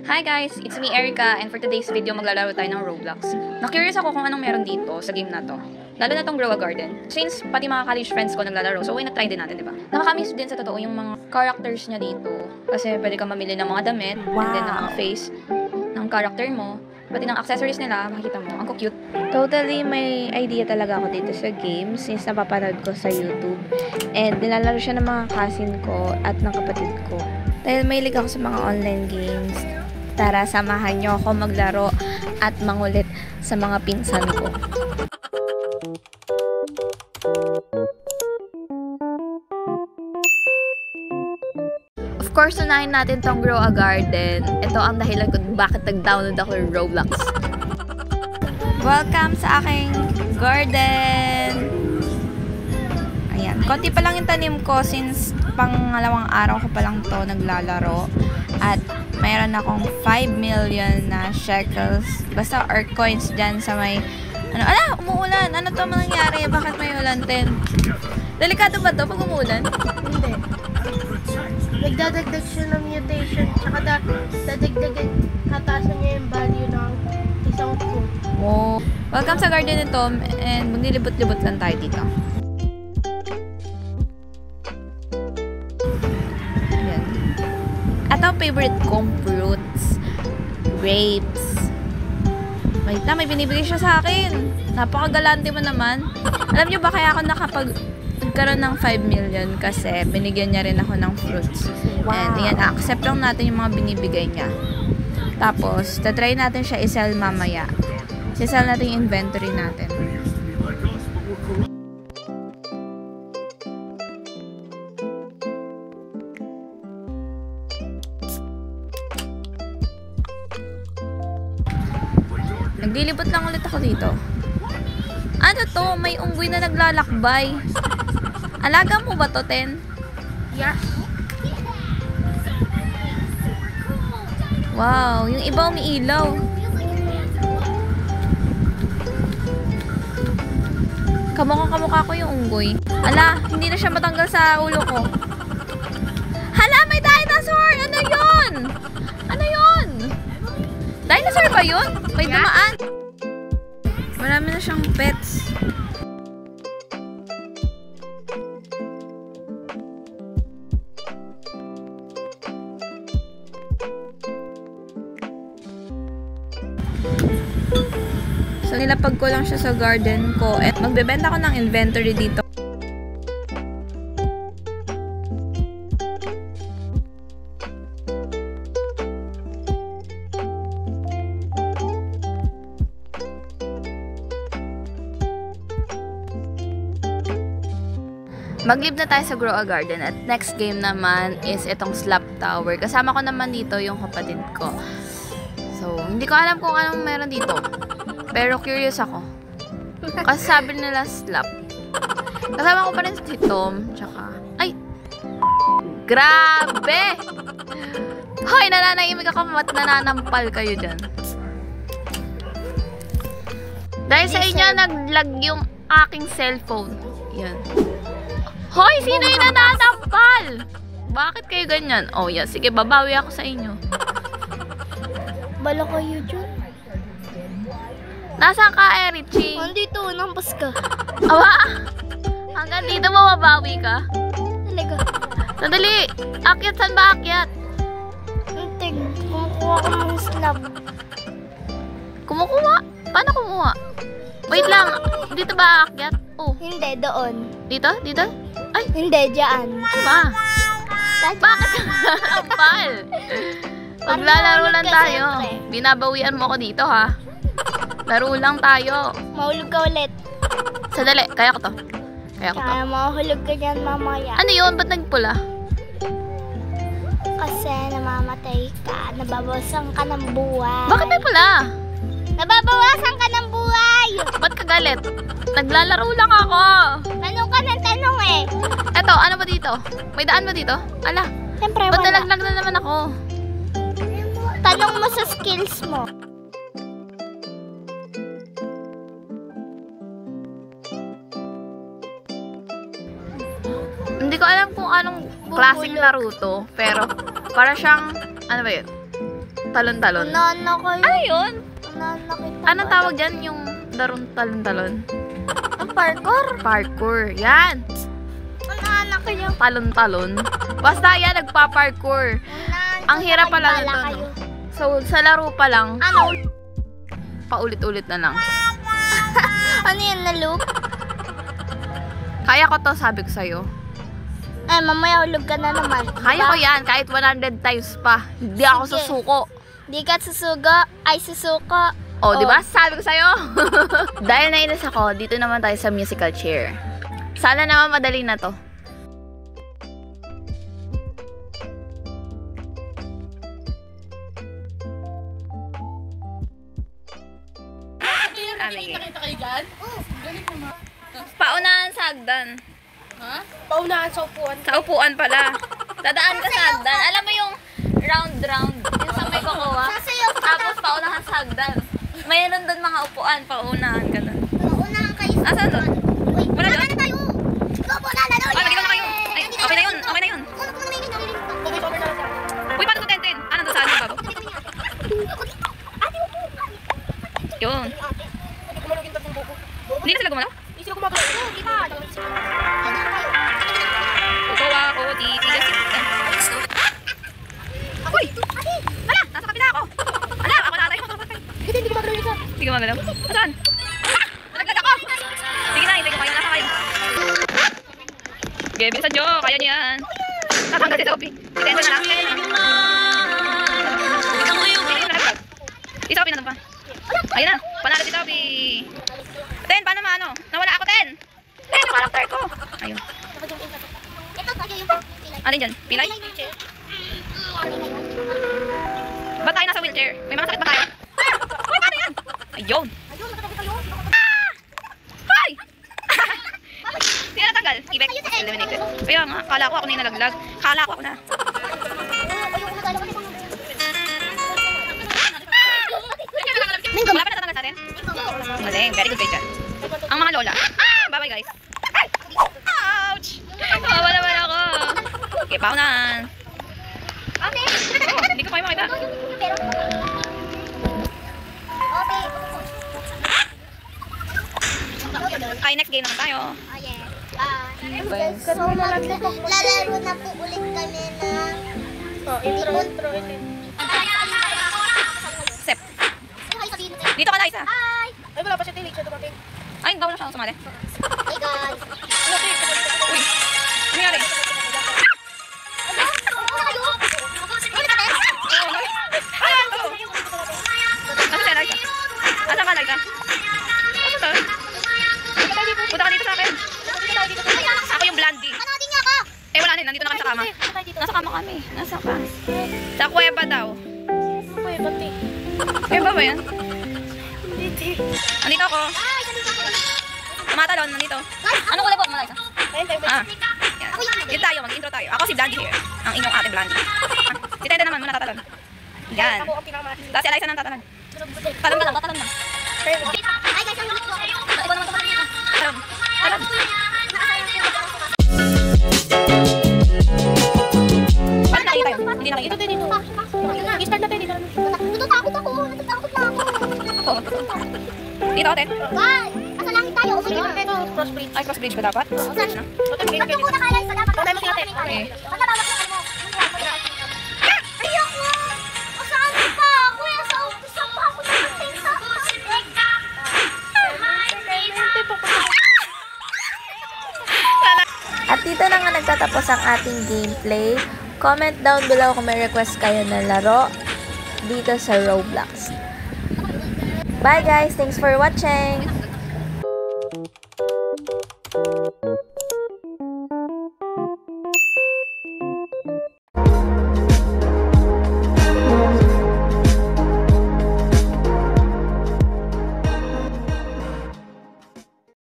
Hi guys! It's me, Erica, and for today's video, maglalaro tayo ng Roblox. Na-curious ako kung anong meron dito sa game na to. Lalo na tong Grow a Garden. Since pati mga college friends ko naglalaro, so why not try din natin, diba? Nakakamiss din sa totoo yung mga characters niya dito. Kasi pwede kang mamili ng mga damit, and then ng mga face ng character mo. Pati ng accessories nila, makikita mo. Ang cute. Totally may idea talaga ako dito sa game since napapanood ko sa YouTube. And nilalaro siya ng mga cousin ko at ng kapatid ko. Dahil mahilig ako sa mga online games. Tara, samahan niyo ako maglaro at mangulit sa mga pinsan ko. Of course, unahin natin tong Grow a Garden. Ito ang dahilan kung bakit nag-download ako ng Roblox. Welcome sa aking garden! Ayan, konti pa lang yung tanim ko since pangalawang araw ko pa lang to naglalaro. At mayroon akong 5 million na shekels. Basta or coins dyan sa may... umuulan! Ano to mangyari? Bakit may ulan din? Delikado ba to pag umuulan? Hindi. Nagdadagdag siya ng mutation. Tsaka dadagdagan, tatasan niya yung value ng isang fruit. Wow. Welcome sa garden nito and maglilibot-libot lang tayo dito. Ayan. Ito ang favorite kong fruits. Grapes. Wait na, may binibigay siya sa akin. Napakagalante mo naman. Alam niyo ba kaya ako nagkaroon ng 5 million kasi binigyan niya rin ako ng fruits. Wow. And yan, accept lang natin yung mga binibigay niya. Tapos, tatry natin siya i-sell mamaya. I-sell natin yung inventory natin. Naglilibot lang ulit ako dito. Ano to? May unggoy na naglalakbay. Alaga mo ba to, Ten? Yes. Wow, yung iba umiilaw. Kamukha ko yung unggoy. Ala, hindi na siya matanggal sa ulo ko. Hala, may dinosaur! Ano yun? Ano yun? Dinosaur ba yun? May dumaan. Marami na siyang pets. So, nilapag ko lang siya sa garden ko. At magbebenta ko ng inventory dito. Mag-live na tayo sa Grow a Garden. At next game naman is itong Slap Tower. Kasama ko naman dito yung kapatid ko. So, hindi ko alam kung anong meron dito. Pero curious ako. Kasi sabi nila slap. Kasama ko pa rin si Tom. Tsaka, ay! Grabe! Hoy, nananahimik ako at nananampal kayo dyan. Dahil sa inyo, nag-lag yung aking cellphone. Yan. Hoy, sino yung nananampal? Bakit kayo ganyan? Oh, yan. Sige, babawi ako sa inyo. Bala kayo dyan. Nasaan ka, Richie? Nandito, nampas ka. Awa! Hanggang dito mo mabawi ka? Talaga. Sandali! Akyat, saan ba akyat? Antig, kumukuha ko ng slab. Kumukuha? Paano kumuha? Wait lang, dito ba akyat? Oh. Hindi, doon. Dito? Dito? Ay! Hindi, dyan. Pa! Bakit? Ampal! Maglalaro lang tayo. Binabawian mo ko dito, ha? Laro lang tayo. Mahulog ka ulit. Sandali, kaya ko to. Kaya ko to. Kaya mahulog ka dyan mamaya. Ano yun? Ba't nagpula? Kasi namamatay ka. Nababawasan ka ng buhay. Bakit may pula? Nababawasan ka ng buhay! Ba't ka galit? Naglalaro lang ako. Tanong ka ng tanong eh. Eto, ano ba dito? May daan ba dito? Ala, Siyempre ba't wala. nalaglag na naman ako? Tanong mo sa skills mo. Hindi ko alam kung anong klaseng laro to, pero para siyang, ano ba yun? talon-talon? Unahan na kayo. Ano yun? Unahan na kita. Anong tawag dyan yung larong talon-talon? Ang parkour. Parkour. Yan. Unahan na kayo. Talon-talon. Basta yan, nagpa-parkour. Unahan Ang hirap pala Bala nito, kayo. no? So, sa laro pa lang, Ano? paulit-ulit na lang. Ano yan na loop? Kaya ko to, sabi ko sa'yo. Eh, mamaya hulog ka na naman. Kaya ko yan, kahit 100 times pa. Hindi ako Sige. susuko. Di ka susugo, ay susuko. Oh, di ba? Sabi ko sa'yo. Dahil nainis ako, dito naman tayo sa musical chair. Sana naman madali na to. Nakita kayo dyan? Paunahan sa hagdan. Ha? Paunahan sa upuan. Sa upuan pala. Dadaan ka sa hagdan. Alam mo yung round-round. Yung sa may kukuha. Sasayaw ka. Tapos paunahan sa hagdan. Mayroon doon mga upuan. Paunahan ka doon. Paunahan kayo. Asan doon? Uy, Wala wala doon? na tayo. Gobo na lalo. Ay, nagigaw na kayo. Ay, okay na yun. Okay na yun. Uy, paano to 10-10? Ano to sa akin, babo? Yun. Hindi na sila gumalaw? Ito ako, titigas. Uy! Hala! Nasa kapila ako! Hala! Ako na tayo. Hindi gumagalaw. Saan? Nalaglag ako! Sige na, hindi ko kayo. Nasa kayo. Sige, bilisan nyo. Kaya niyo yan. Natanggal si Sophie. Itento na lang. Si Sophie na pa. Ayun na. Panalo si Sophie. Ten, paano maano? Nawala ako, Ten! Ten, yung character ko! Ayun. Ano dyan? Pilay? Ba't tayo nasa wheelchair? May mga sakit ba tayo? Uy, paano yan? Ayun! Ah! Hoy! Sino natanggal? Ibek? Eliminated. Kaya nga, kala ko ako na yung nalaglag. Kala ko ako na. Wala pa natanggal sa atin? Galing, very good guys dyan. Ang mga lola. Ah! Bye-bye guys. Ay! Ouch! Kawawa naman ako. Okay, paunan. Oh, hindi ko pa yung makita. Okay, next game naman tayo. Lalaro na po ulit kami na intro ulit. Sep. Dito ka na isa. Hi! Ay, wala pa siya tinig siya dumating. Ay, daw na siya sumali. Hey guys! Uy, ano nangyari? Ay, ito. Nasa siya, Liza? Asa ka, Liza? Asa to? Punta ka dito sa akin. Ako yung blondie. Panoodin niyo ako! Eh, wala na, nandito na kami sa kama. Nasa kama kami. Nasa ka? Sa kuweba daw. Kuweba ba yan? Nandito ako. Tumatalon, nandito. Anong kulay po mo, Liza? Ah, yan. Yun tayo, mag-intro tayo. Ako si Blondie here. Ang inyong ate Blondie. Si Tede naman, muna tatalon. Yan. Tapos si Eliza nang tatalon. Talon ka lang, tatalon lang. Hi guys! Ang ko! Iba naman tatalon. Talon. Talon. Paano nakikita yun? Hindi nakikita. I-start natin dito. Natatakot ako. Natatakot na ako. Dito, Ten. Guys! Asa langit tayo? Cross bridge. Ay, cross bridge ba dapat? Saan? Ano? Ba't ko nakalay sa dapat? Patay mo si ate. Okay. Ba't nabawat na mo? Ayoko! Saan pa? Kuya, sa pa ako nakating sa At dito na nga nagtatapos ang ating gameplay. Comment down below kung may request kayo na laro dito sa Roblox. Bye guys! Thanks for watching!